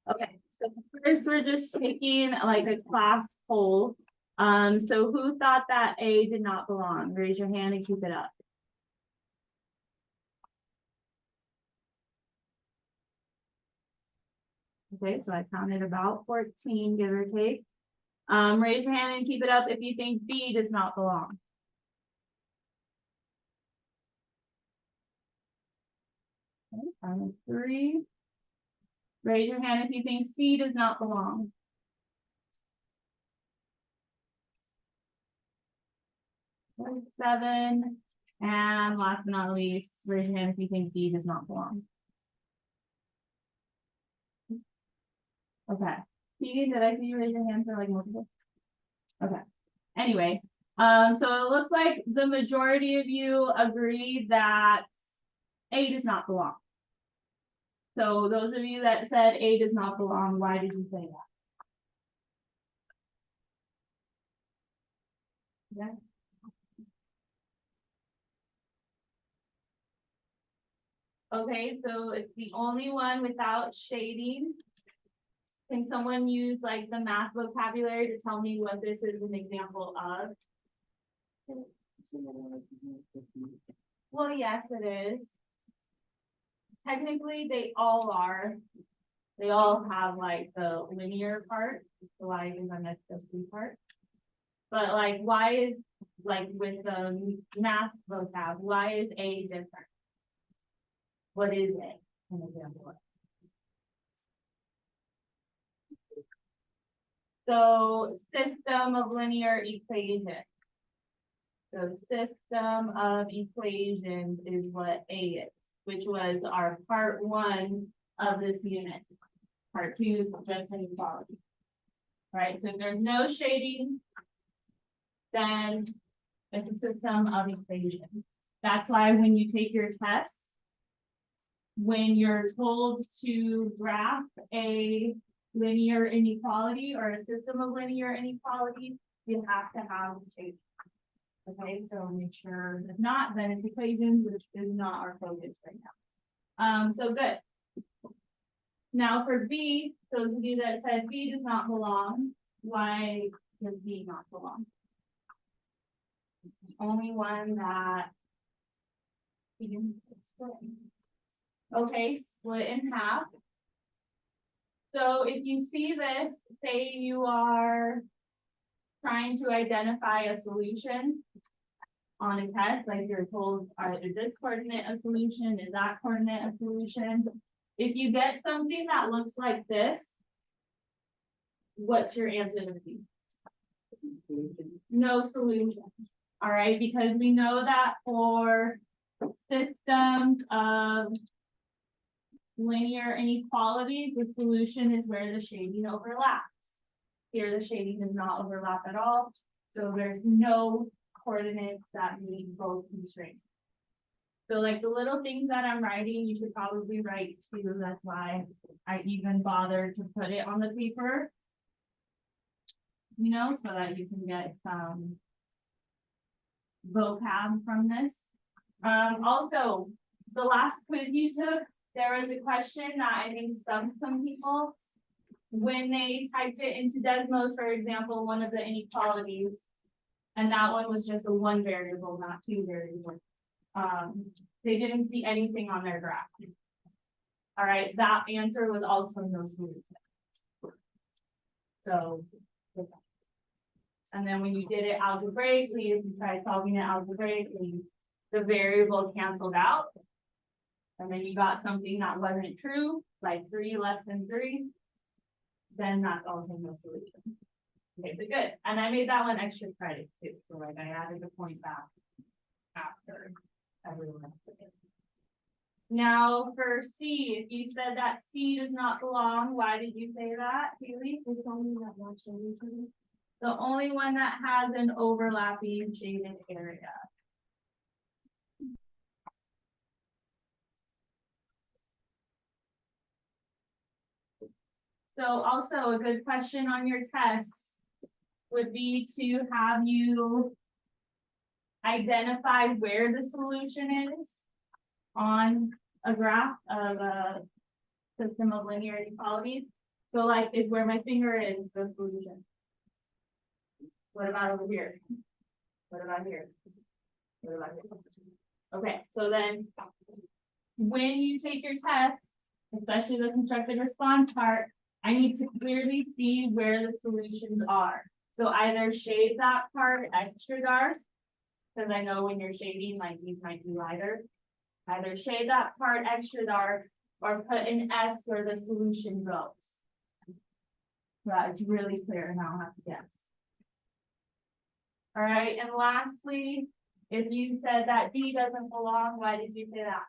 Okay, so first we're just taking like a class poll. So who thought that A did not belong? Raise your hand and keep it up. Okay, so I counted about 14, give or take. Raise your hand and keep it up if you think B does not belong. Okay, 3. Raise your hand if you think C does not belong. Okay, 7. And last but not least, raise your hand if you think D does not belong. Okay. Keegan, did I see you raise your hand for like multiple? Okay. Anyway, so it looks like the majority of you agree that A does not belong. So those of you that said A does not belong, why did you say that? Yeah. Okay, so it's the only one without shading. Can someone use like the math vocabulary to tell me what this is an example of? Well, yes, it is. Technically, they all are. They all have like the linear part, the y is on the C part. But like, why is like with the math vocab, why is A different? What is it? An example. So system of linear equations. So system of equations is what A is, which was our part 1 of this unit. Part 2 is just inequality. Right, so if there's no shading, then it's a system of equations. That's why when you take your tests, when you're told to graph a linear inequality or a system of linear inequalities, you have to have shading. Okay, so make sure if not, then it's equations, which is not our focus right now. So good. Now for B, those of you that said B does not belong, why does B not belong? It's the only one that split. Okay, split in half. So if you see this, say you are trying to identify a solution on a test, like you're told, is this coordinate a solution? Is that coordinate a solution? If you get something that looks like this, what's your answer to be? No solution. All right, because we know that for systems of linear inequalities, the solution is where the shading overlaps. Here, the shading does not overlap at all, so there's no coordinates that meet both constraints. So like the little things that I'm writing, you should probably write too. That's why I even bothered to put it on the paper, you know, so that you can get some vocab from this. Also, the last quiz you took, there was a question that I think stumped some people. When they typed it into Desmos, for example, one of the inequalities, and that one was just a 1 variable, not 2 variables. They didn't see anything on their graph. All right, that answer was also no solution. So, and then when you did it algebraically, if you tried solving it algebraically, the variable canceled out. And then you got something that wasn't true, like 3 less than 3. Then that's also no solution. Okay, so good. And I made that one extra credit too. So like I added a point back after everyone. Now for C, if you said that C does not belong, why did you say that, Haley? It's only that one solution. The only one that has an overlapping shaded area. So also a good question on your test would be to have you identify where the solution is on a graph of a system of linear inequalities. So like is where my finger is the solution. What about over here? What about here? What about here? Okay, so then when you take your test, especially the constructed response part, I need to clearly see where the solutions are. So either shade that part extra dark, because I know when you're shading, like these might be lighter. Either shade that part extra dark or put an S where the solution goes. So that it's really clear and I don't have to guess. All right, and lastly, if you said that D doesn't belong, why did you say that?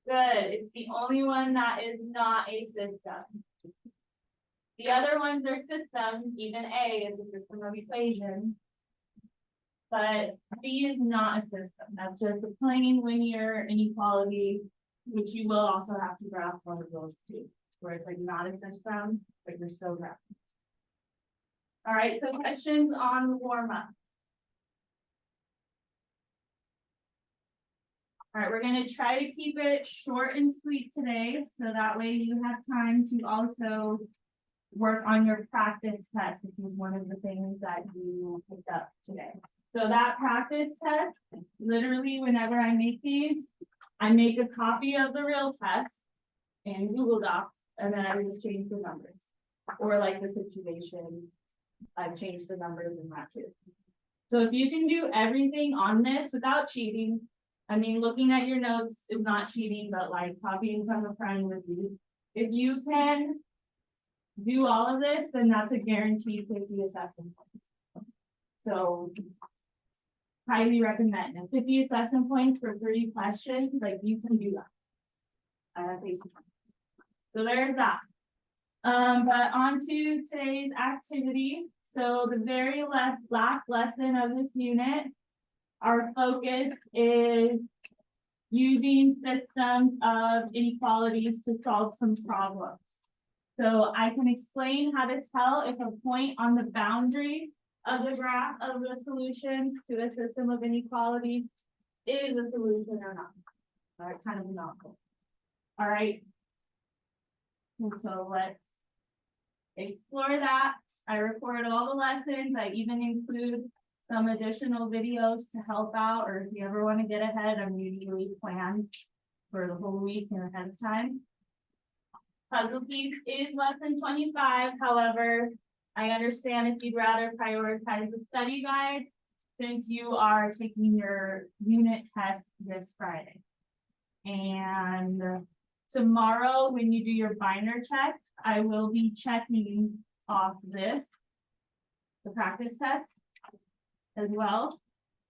Good, it's the only one that is not a system. The other ones are systems, even A is a system of equations. But D is not a system, that's just a plain linear inequality, which you will also have to graph one of those too, where it's like not a system, but you're still graphing. All right, so questions on the warm-up. All right, we're gonna try to keep it short and sweet today, so that way you have time to also work on your practice test, which is one of the things that you picked up today. So that practice test, literally whenever I make these, I make a copy of the real test in Google Docs, and then I just change the numbers. Or like the situation, I've changed the numbers in that too. So if you can do everything on this without cheating, I mean, looking at your notes is not cheating, but like copying from a friend with you. If you can do all of this, then that's a guaranteed 50 assessment points. So highly recommend. And 50 assessment points for 3 questions, like you can do that. So there's that. But on to today's activity. So the very last lesson of this unit, our focus is using systems of inequalities to solve some problems. So I can explain how to tell if a point on the boundary of the graph of the solutions to a system of inequalities is a solution or not. All right, kind of a mouthful. All right. And so let's explore that. I record all the lessons. I even include some additional videos to help out, or if you ever want to get ahead, I'm usually planned for the whole week and ahead of time. Puzzle piece is lesson 25. However, I understand if you'd rather prioritize the study guide since you are taking your unit test this Friday. And tomorrow, when you do your binder check, I will be checking off this, the practice test as well.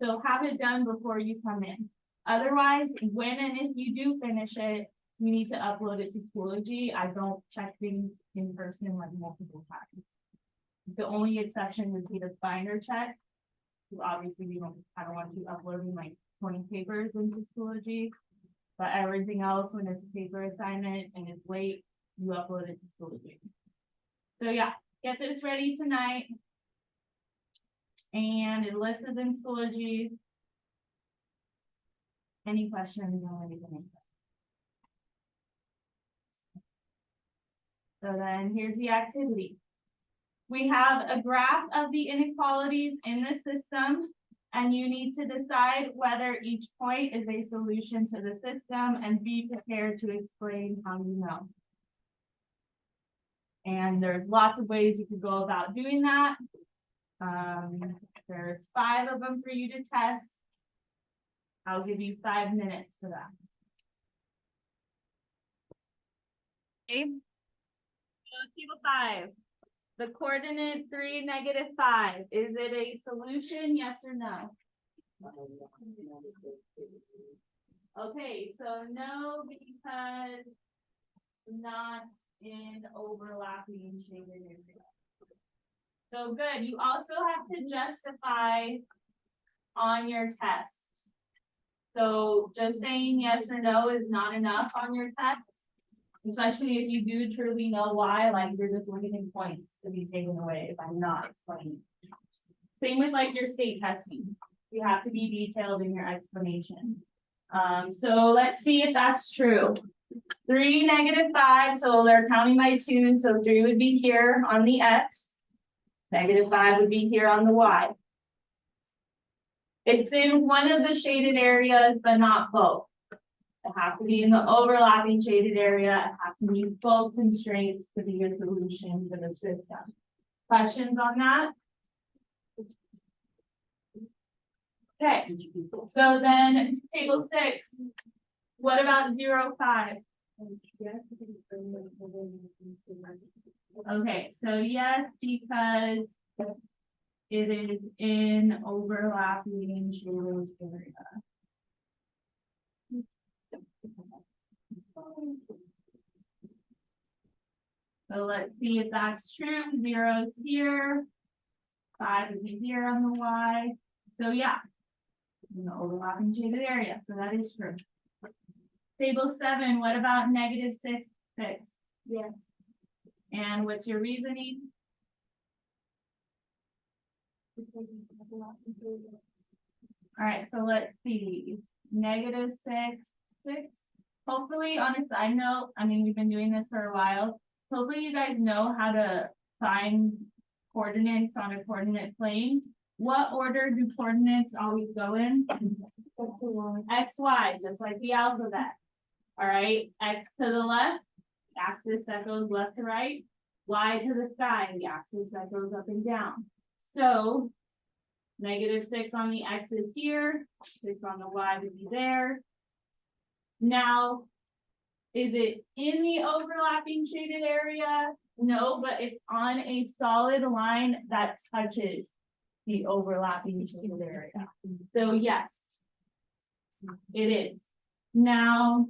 So have it done before you come in. Otherwise, when and if you do finish it, you need to upload it to Schoology. I don't check things in person like multiple times. The only exception would be the binder check. So obviously, I don't want you uploading like 20 papers into Schoology. But everything else, when it's a paper assignment and it's late, you upload it to Schoology. So yeah, get this ready tonight. And it lists it in Schoology. Any questions on anything? So then here's the activity. We have a graph of the inequalities in the system, and you need to decide whether each point is a solution to the system and be prepared to explain how you know. And there's lots of ways you could go about doing that. There's 5 of them for you to test. I'll give you 5 minutes for that. Okay. So table 5. The coordinate 3, -5. Is it a solution? Yes or no? Okay, so no, because not in overlapping shaded area. So good. You also have to justify on your test. So just saying yes or no is not enough on your test, especially if you do truly know why, like you're just looking points to be taken away if I'm not explaining. Same with like your state testing. You have to be detailed in your explanations. So let's see if that's true. 3, -5, so they're counting by 2, so 3 would be here on the X. -5 would be here on the Y. It's in one of the shaded areas, but not both. It has to be in the overlapping shaded area. It has to meet both constraints to be a solution for the system. Questions on that? Okay, so then table 6. What about 0, 5? Okay, so yes, because it is in overlapping shaded area. So let's see if that's true. 0 is here. 5 would be here on the Y. So yeah, in the overlapping shaded area. So that is true. Table 7, what about -6, 6? Yeah. And what's your reasoning? All right, so let's see. -6, 6. Hopefully, on a side note, I mean, we've been doing this for a while. Hopefully you guys know how to find coordinates on a coordinate plane. What order do coordinates always go in? X, Y, just like the alphabet. All right, X to the left, the axis that goes left to right. Y to the sky, the axis that goes up and down. So -6 on the X is here, 6 on the Y would be there. Now, is it in the overlapping shaded area? No, but it's on a solid line that touches the overlapping shaded area. So yes, it is. Now,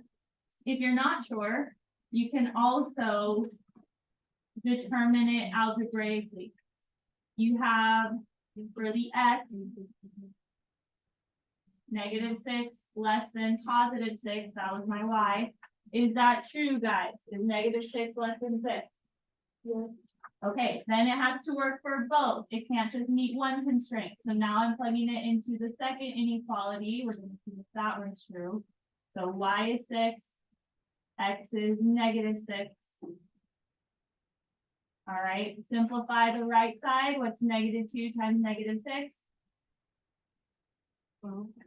if you're not sure, you can also determine it algebraically. You have for the X, -6 less than +6, that was my Y. Is that true, guys? Is -6 less than 6? Yes. Okay, then it has to work for both. It can't just meet one constraint. So now I'm plugging it into the second inequality. We're going to see if that one's true. So Y is 6, X is -6. All right, simplify the right side. What's -2 times -6?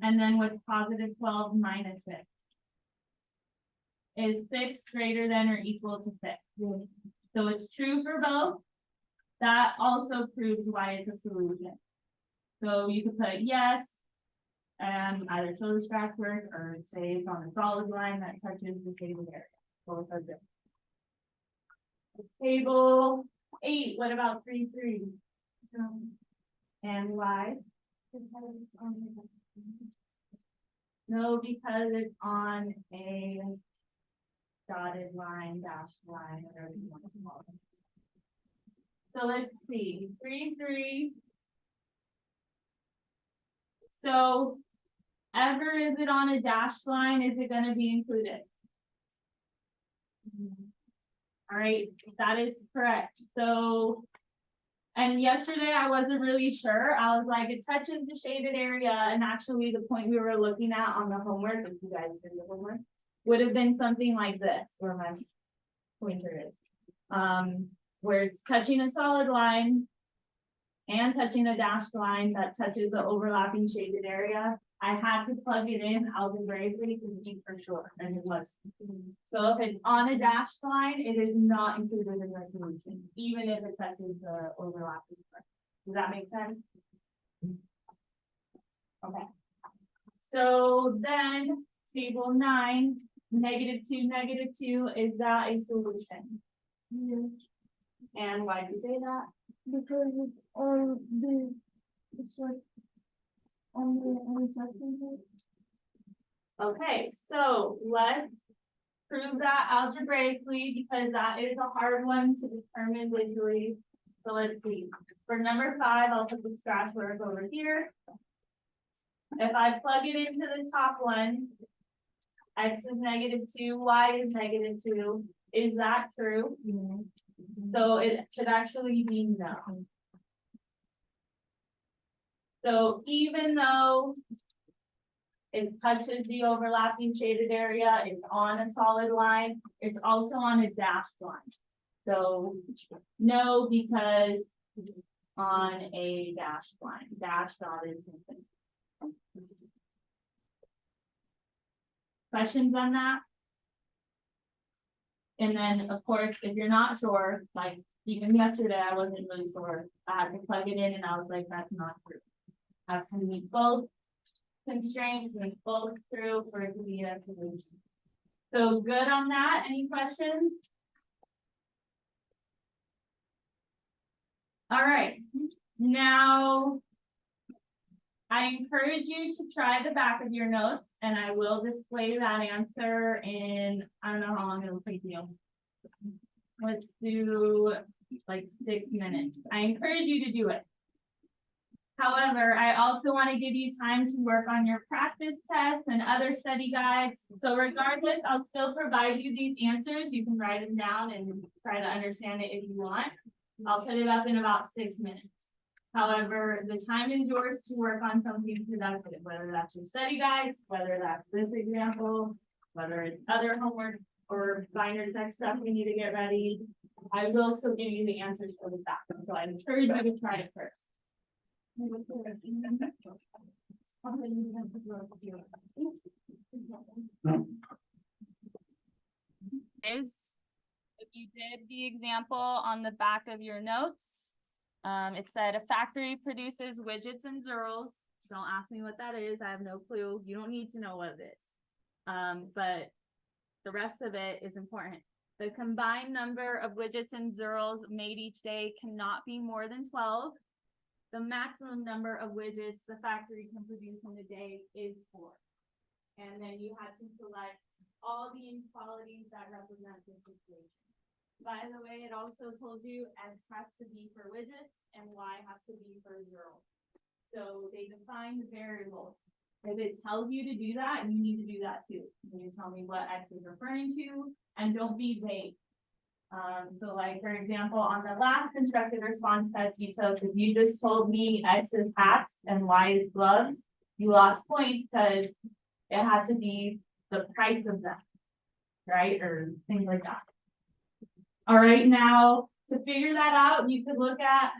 And then what's +12 minus 6? Is 6 greater than or equal to 6? So it's true for both. That also proves why it's a solution. So you could put yes, and either show the scratch work or say it's on a solid line that touches the shaded area. Both are good. Table 8, what about 3, 3? And why? No, because it's on a dotted line, dashed line, whatever you want to call it. So let's see, 3, 3. So ever is it on a dashed line, is it going to be included? All right, that is correct. So, and yesterday I wasn't really sure. I was like, it touches the shaded area, and actually the point we were looking at on the homework, if you guys did the homework, would have been something like this, where my pointer is. Where it's touching a solid line and touching a dashed line that touches the overlapping shaded area. I had to plug it in algebraically to see for sure, and it was. So if it's on a dashed line, it is not included in the solution, even if it touches the overlapping part. Does that make sense? Okay. So then table 9, -2, -2, is that a solution? And why do you say that? Because it's all the, it's like on the Okay, so let's prove that algebraically because that is a hard one to determine visually. So let's see. For number 5, I'll put the scratch work over here. If I plug it into the top one, X is -2, Y is -2. Is that true? So it should actually be no. So even though It touches the overlapping shaded area, it's on a solid line, it's also on a dashed line. So, no, because on a dashed line, dashed dot is something. Questions on that? And then, of course, if you're not sure, like even yesterday, I wasn't really sure. I had to plug it in and I was like, that's not true. Has to meet both constraints and both true for it to be a solution. So good on that. Any questions? All right, now I encourage you to try the back of your notes and I will display that answer in, I don't know how long it'll take you. Let's do like 6 minutes. I encourage you to do it. However, I also want to give you time to work on your practice tests and other study guides. So regardless, I'll still provide you these answers. You can write them down and try to understand it if you want. I'll put it up in about 6 minutes. However, the time is yours to work on something productive, whether that's your study guides, whether that's this example, whether it's other homework or binder text stuff we need to get ready. I will still give you the answers for the back. So I encourage you to try it first. Is if you did the example on the back of your notes, it said a factory produces widgets and zeros. Don't ask me what that is. I have no clue. You don't need to know what it is. But the rest of it is important. The combined number of widgets and zeros made each day cannot be more than 12. The maximum number of widgets the factory can produce in a day is 4. And then you had to select all the inequalities that represent this equation. By the way, it also told you X has to be for widgets and Y has to be for zero. So they define the variables. If it tells you to do that, you need to do that too. You tell me what X is referring to and don't be vague. So like, for example, on the last constructed response test you took, if you just told me X is hats and Y is gloves, you lost points because it had to be the price of them, right? Or things like that. All right, now to figure that out, you could look at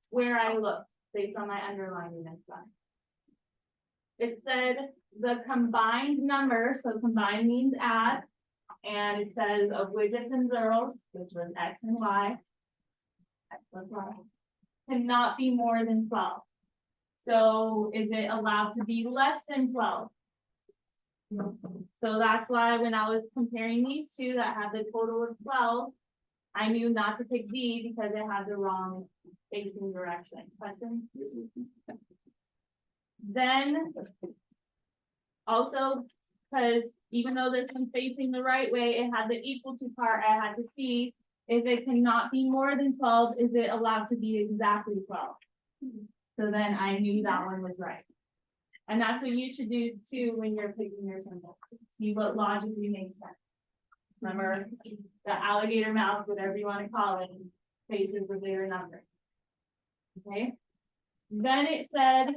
where I look based on my underlining and stuff. It said the combined number, so combined means add, and it says of widgets and zeros, which was X and Y, X plus Y, cannot be more than 12. So is it allowed to be less than 12? So that's why when I was comparing these two that had the total of 12, I knew not to pick B because it had the wrong facing direction. Question? Then also, because even though this one's facing the right way, it had the equal to part, I had to see if it cannot be more than 12, is it allowed to be exactly 12? So then I knew that one was right. And that's what you should do too when you're picking your symbol. See what logically makes sense. Remember, the alligator mouth, whatever you want to call it, faces the bigger number. Okay. Then it said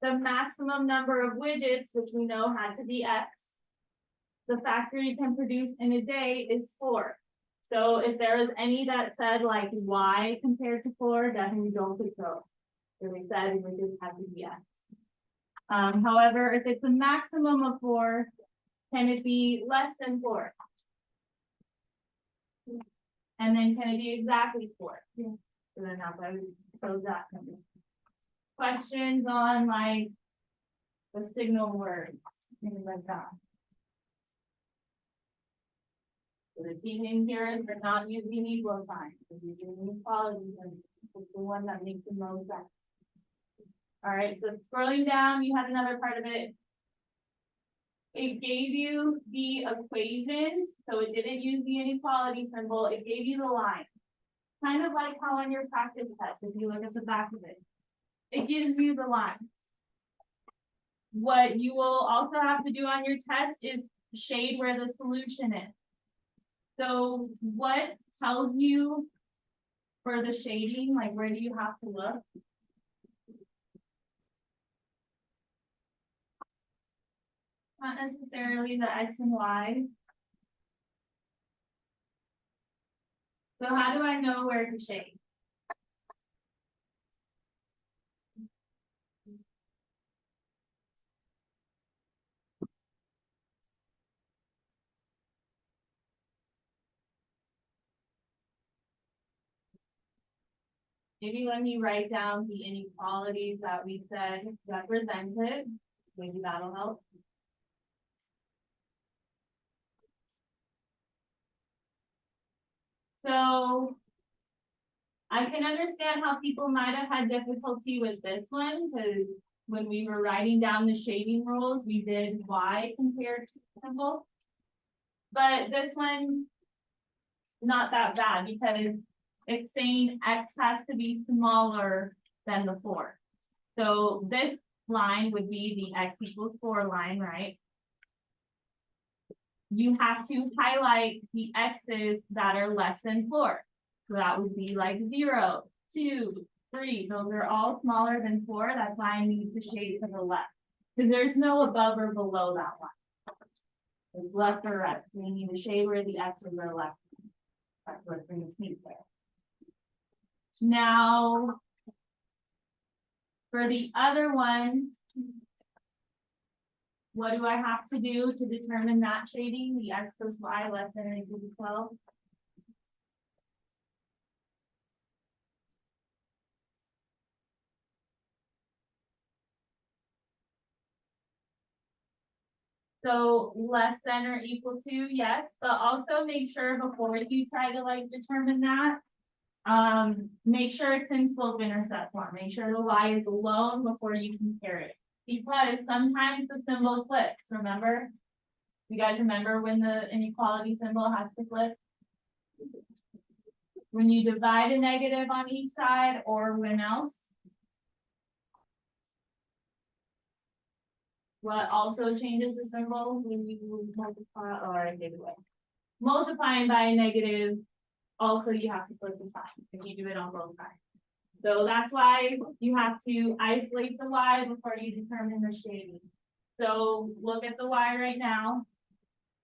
the maximum number of widgets, which we know had to be X, the factory can produce in a day is 4. So if there was any that said like Y compared to 4, definitely don't pick those. So they said widgets have to be X. However, if it's a maximum of 4, can it be less than 4? And then can it be exactly 4? Yeah. So then that's why we chose that. Questions on like the signal words, things like that. So the key thing here is we're not using equal signs, we're using inequalities, and it's the one that makes the most sense. All right, so scrolling down, you had another part of it. It gave you the equations, so it didn't use the inequality symbol, it gave you the line. Kind of like how on your practice test, if you look at the back of it, it gives you the line. What you will also have to do on your test is shade where the solution is. So what tells you for the shading, like where do you have to look? Not necessarily the X and Y. So how do I know where to shade? Maybe let me write down the inequalities that we said represented. Maybe that'll help. So I can understand how people might have had difficulty with this one, because when we were writing down the shading rules, we did Y compared to symbol. But this one, not that bad, because it's saying X has to be smaller than the 4. So this line would be the X equals 4 line, right? You have to highlight the X's that are less than 4. So that would be like 0, 2, 3. Those are all smaller than 4. That's why I need to shade to the left. Because there's no above or below that line. It's left or right. So you need to shade where the X's are left. That's what's in the pink there. Now, for the other one, what do I have to do to determine that shading? The X plus Y less than or equal to 12. So less than or equal to, yes, but also make sure before you try to like determine that, make sure it's in slope intercept form. Make sure the Y is alone before you compare it. Because sometimes the symbol flips, remember? You guys remember when the inequality symbol has to flip? When you divide a negative on each side, or when else? What also changes the symbol when you multiply, or I gave it away. Multiplying by a negative, also you have to flip the sign if you do it on both sides. So that's why you have to isolate the Y before you determine the shading. So look at the Y right now.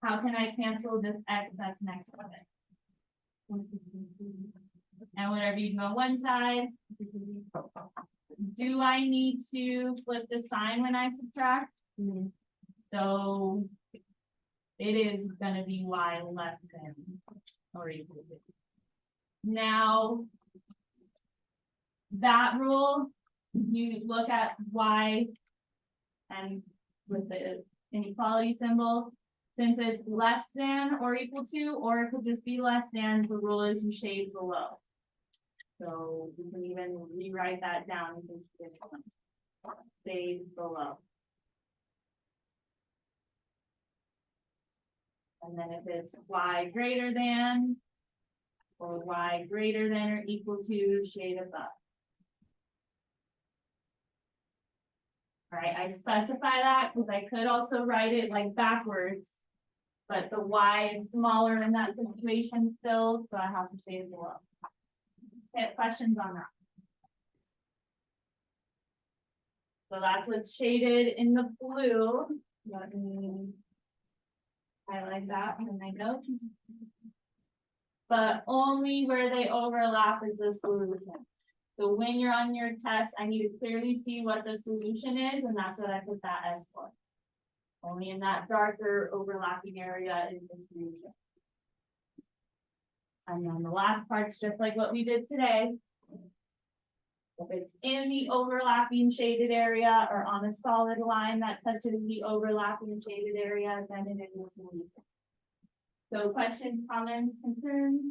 How can I cancel this X that's next to it? And whenever you go one side, do I need to flip the sign when I subtract? So it is gonna be Y less than or equal to. Now, that rule, you look at Y and with the inequality symbol, since it's less than or equal to, or it could just be less than, the rule is you shade below. So you can even rewrite that down into shade below. And then if it's Y greater than, or Y greater than or equal to, shade above. All right, I specify that because I could also write it like backwards, but the Y is smaller in that situation still, so I have to shade below. Okay, questions on that? So that's what's shaded in the blue. Let me highlight that in my notes. But only where they overlap is the solution. So when you're on your test, I need to clearly see what the solution is, and that's what I put that as for. Only in that darker overlapping area is the solution. And then the last part's just like what we did today. If it's in the overlapping shaded area or on a solid line that touches the overlapping shaded area, then it is a solution. So questions, comments, concerns?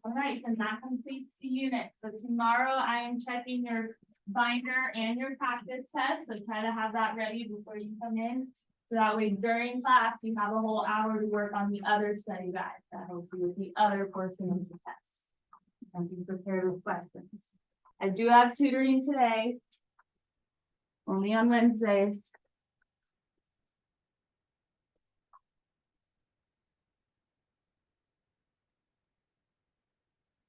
All right, and that completes the unit. So tomorrow I am checking your binder and your practice test. So try to have that ready before you come in. So that way during class, you have a whole hour to work on the other study guide that helps you with the other portion of the test. And be prepared with questions. I do have tutoring today. Only on Wednesdays.